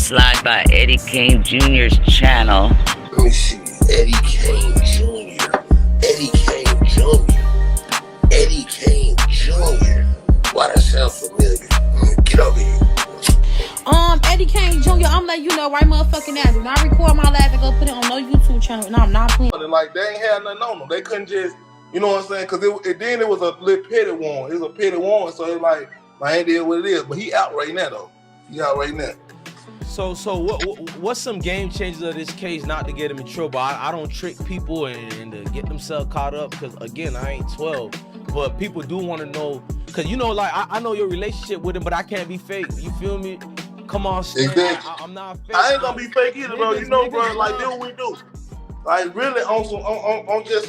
It's live by Eddie Kane Jr.'s channel. Let me see. Eddie Kane Jr. Eddie Kane Jr. Eddie Kane Jr. Why that sound familiar? Get over here. Eddie Kane Jr. I'm letting you know right motherfucking now. Do not record my live and go put it on no YouTube channel. No, I'm not playing. Like, they ain't had nothing on them. They couldn't just, you know what I'm saying? Because it was a little petty one. It was a petty one, so it's like, I ain't did what it is. But he out right now, though. He out right now. So what's some game changers of this case, not to get him in trouble? I don't trick people and to get themselves caught up, because again, I ain't 12, but people do want to know, because you know, like, I know your relationship with him, but I can't be fake. You feel me? Come on, Stan. Exactly. I'm not fake. I ain't gonna be fake either, bro. You know, bro, like, this what we do. Like, really, on just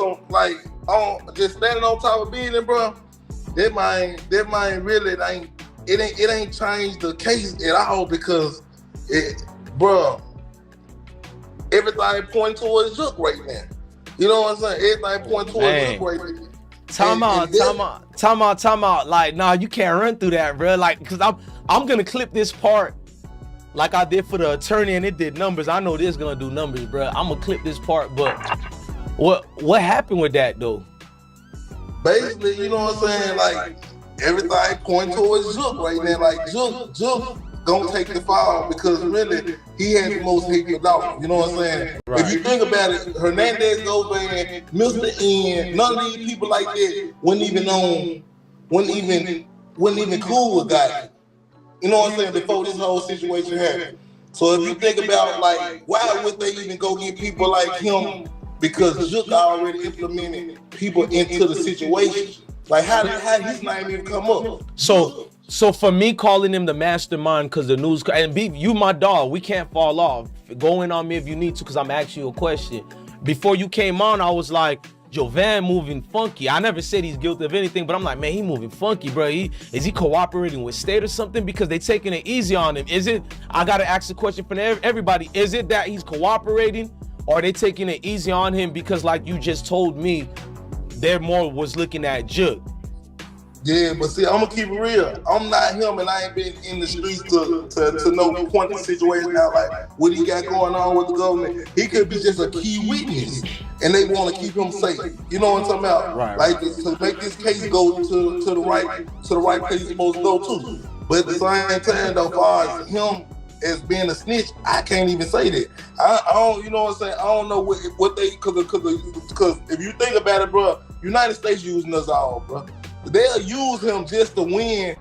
standing on top of business, bro. That might really ain't changed the case at all, because bro, everything pointing towards Jook right now. You know what I'm saying? Everything pointing towards Jook right now. Time out. Like, nah, you can't run through that, bro. Like, cause I'm gonna clip this part like I did for the attorney, and it did numbers. I know this gonna do numbers, bro. I'm gonna clip this part, but what happened with that though? Basically, you know what I'm saying? Like, everything pointing towards Jook right now. Like, Jook gonna take the fall, because really he has the most hated dog. You know what I'm saying? Right. If you think about it, Hernandez, Govan, Mr. N, none of these people like that wasn't even cool with guys. You know what I'm saying? Before this whole situation happened. So if you think about, like, why would they even go get people like him? Because Jook already implemented people into the situation. Like, how did his name even come up? So for me calling him the mastermind, because the news, and you my dog, we can't fall off. Go in on me if you need to, because I'm asking you a question. Before you came on, I was like, Jovan moving funky. I never said he's guilty of anything, but I'm like, man, he moving funky, bro. Is he cooperating with state or something? Because they taking it easy on him. Is it, I gotta ask the question for everybody, is it that he's cooperating, or are they taking it easy on him because, like you just told me, they're more was looking at Jook? Yeah, but see, I'm gonna keep it real. I'm not him, and I ain't been in the streets to know point the situation out, like what he got going on with the government. He could be just a key witness, and they want to keep him safe. You know what I'm talking about? Right. Like, to make this case go to the right place it's supposed to go to. But at the same time, though, far as him as being a snitch, I can't even say that. I don't, you know what I'm saying? I don't know what they, because if you think about it, bro, United States using us all, bro. They'll use him just to win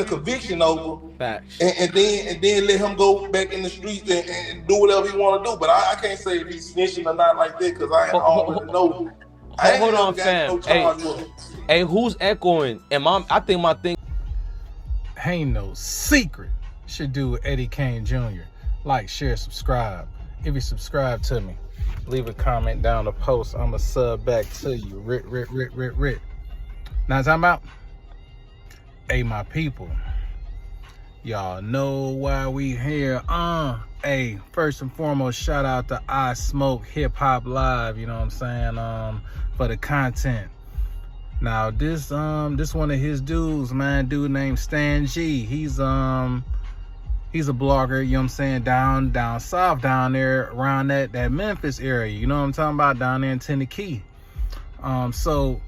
a conviction over. Facts. And then let him go back in the streets and do whatever he want to do. But I can't say if he's snitching or not like that, because I don't really know. Hold on, fam. Hey, who's echoing? And I think my thing ain't no secret. Should do Eddie Kane Jr. Like, share, subscribe. If you subscribe to me, leave a comment down the post. I'ma sub back to you. Rit. Now talking about, hey, my people, y'all know why we here. Hey, first and foremost, shout out to I Smoke Hip Hop Live, you know what I'm saying, for the content. Now this one of his dudes, man, dude named Stan G. He's a blogger, you know what I'm saying, down south, down there around that Memphis area, you know what I'm talking about, down there in Tennessee. So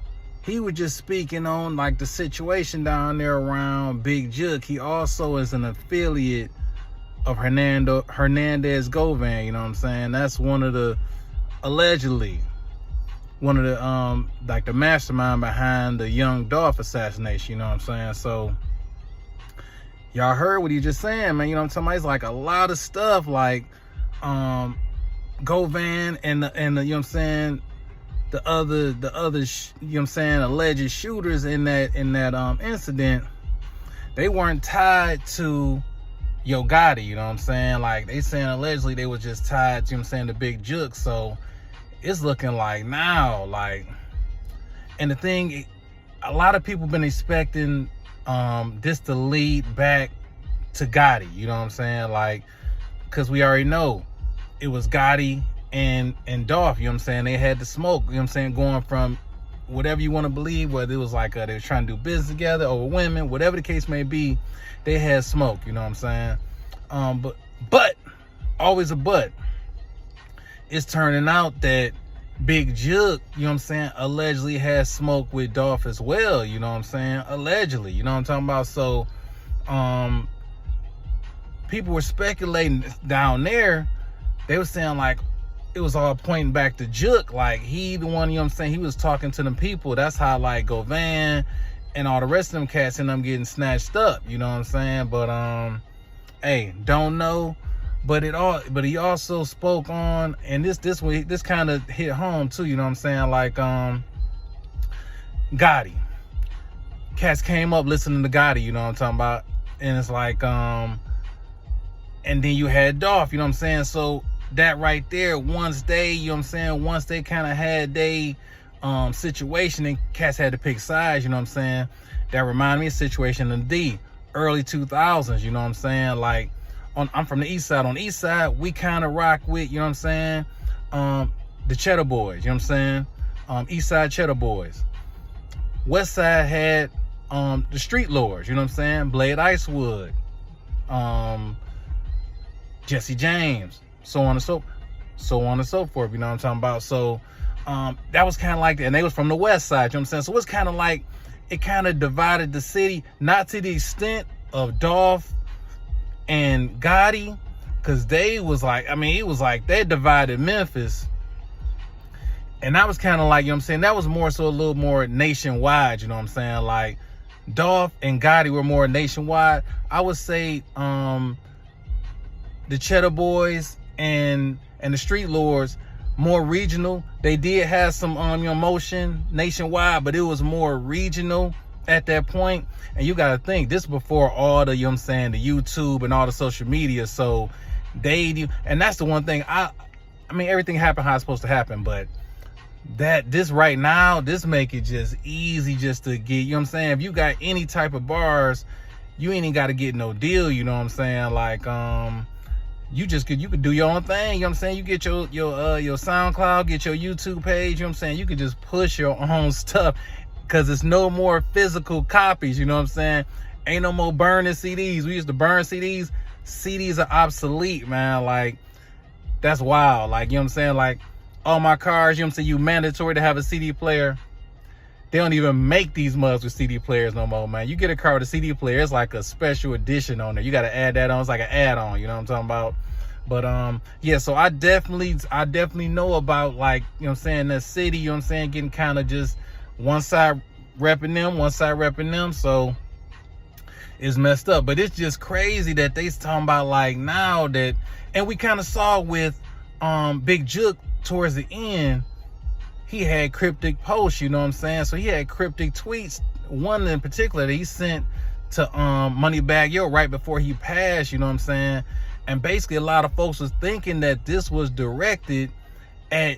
he was just speaking on, like, the situation down there around Big Jook. He also is an affiliate of Hernandez Govan, you know what I'm saying? That's allegedly one of the like the mastermind behind the young Dolph assassination, you know what I'm saying? So y'all heard what he just saying, man, you know what I'm talking about? It's like a lot of stuff, like Govan and the you know what I'm saying, the other you know what I'm saying, alleged shooters in that incident, they weren't tied to Yo Gotti, you know what I'm saying? Like, they saying allegedly they was just tied to, you know what I'm saying, the Big Jook. So it's looking like now, like, and the thing, a lot of people been expecting this to lead back to Gotti, you know what I'm saying? Like, because we already know it was Gotti and Dolph, you know what I'm saying? They had the smoke, you know what I'm saying, going from whatever you want to believe, whether it was like they were trying to do business together over women, whatever the case may be, they had smoke, you know what I'm saying? But, always a but, it's turning out that Big Jook, you know what I'm saying, allegedly has smoke with Dolph as well, you know what I'm saying? Allegedly, you know what I'm talking about? So, people were speculating down there. They were saying, like, it was all pointing back to Jook. Like, he the one, you know what I'm saying, he was talking to them people. That's how, like, Govan and all the rest of them cats end up getting snatched up, you know what I'm saying? But, hey, don't know. But he also spoke on, and this kind of hit home too, you know what I'm saying? Like, Gotti. Cats came up listening to Gotti, you know what I'm talking about? And it's like, and then you had Dolph, you know what I'm saying? So that right there, once they, you know what I'm saying, once they kind of had they situation and cats had to pick sides, you know what I'm saying? That reminded me of situation in the early 2000s, you know what I'm saying? Like, I'm from the east side. On the east side, we kind of rock with, you know what I'm saying, the Cheddar Boys, you know what I'm saying? East side Cheddar Boys. West side had the Street Lords, you know what I'm saying? Blade Icewood, Jesse James, so on and so forth, you know what I'm talking about? So that was kind of like that, and they was from the west side, you know what I'm saying? So it's kind of like, it kind of divided the city, not to the extent of Dolph and Gotti, because they was like, I mean, it was like they divided Memphis, and that was kind of like, you know what I'm saying, that was more so a little more nationwide, you know what I'm saying? Like, Dolph and Gotti were more nationwide. I would say the Cheddar Boys and the Street Lords more regional. They did have some motion nationwide, but it was more regional at that point. And you gotta think, this before all the, you know what I'm saying, the YouTube and all the social media. So and that's the one thing, I mean, everything happened how it's supposed to happen, but this right now, this make it just easy just to get, you know what I'm saying? If you got any type of bars, you ain't even gotta get no deal, you know what I'm saying? Like, you could do your own thing, you know what I'm saying? You get your SoundCloud, get your YouTube page, you know what I'm saying? You could just push your own stuff, because it's no more physical copies, you know what I'm saying? Ain't no more burning CDs. We used to burn CDs. CDs are obsolete, man. Like, that's wild. Like, you know what I'm saying? Like, all my cars, you know what I'm saying, you mandatory to have a CD player. They don't even make these mugs with CD players no more, man. You get a car with a CD player, it's like a special edition on there. You got to add that on. It's like an add-on, you know what I'm talking about? But, yeah, so I definitely know about, like, you know what I'm saying, that city, you know what I'm saying, getting kind of just one side repping them, so it's messed up. But it's just crazy that they talking about, like, now that, and we kind of saw with Big Jook towards the end, he had cryptic posts, you know what I'm saying? So he had cryptic tweets, one in particular that he sent to Moneybagg Yo right before he passed, you know what I'm saying? And basically a lot of folks was thinking that this was directed at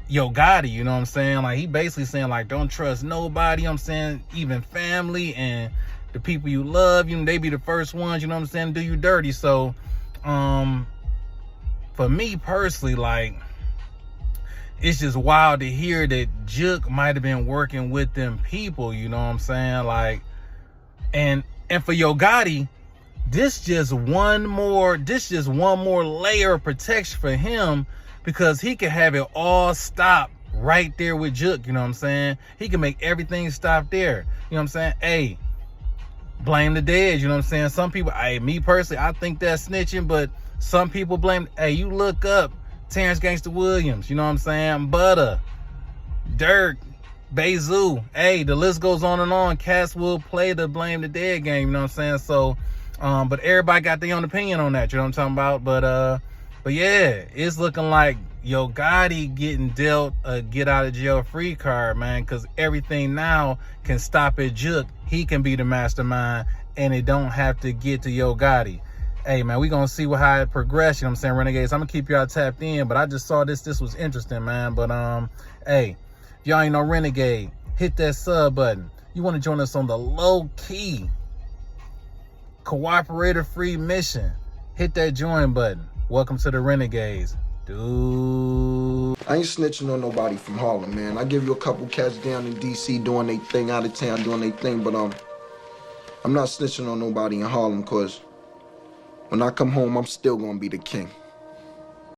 Yo Gotti, you know what I'm saying? Like, he basically saying, like, don't trust nobody, you know what I'm saying? Even family and the people you love, you know, they be the first ones, you know what I'm saying, do you dirty. So for me personally, like, it's just wild to hear that Jook might have been working with them people, you know what I'm saying? Like, and for Yo Gotti, this just one more layer of protection for him, because he can have it all stop right there with Jook, you know what I'm saying? He can make everything stop there, you know what I'm saying? Hey, blame the dead, you know what I'm saying? Some people, me personally, I think that's snitching, but some people blame, you look up Terrence Gangsta Williams, you know what I'm saying? Butter, Dirk, Bezoo, the list goes on and on. Cats will play the blame the dead game, you know what I'm saying? So, but everybody got their own opinion on that, you know what I'm talking about? But yeah, it's looking like Yo Gotti getting dealt a get out of jail free card, man, because everything now can stop at Jook. He can be the mastermind, and it don't have to get to Yo Gotti. Hey, man, we gonna see how it progresses, you know what I'm saying, Renegades? I'm gonna keep y'all tapped in, but I just saw this was interesting, man. But hey, if y'all ain't no Renegade, hit that sub button. You want to join us on the low-key cooperator-free mission, hit that join button. Welcome to the Renegades, dude. I ain't snitching on nobody from Harlem, man. I give you a couple cats down in DC doing their thing, out of town doing their thing, but I'm not snitching on nobody in Harlem, cause When I come home, I'm still gonna be the king.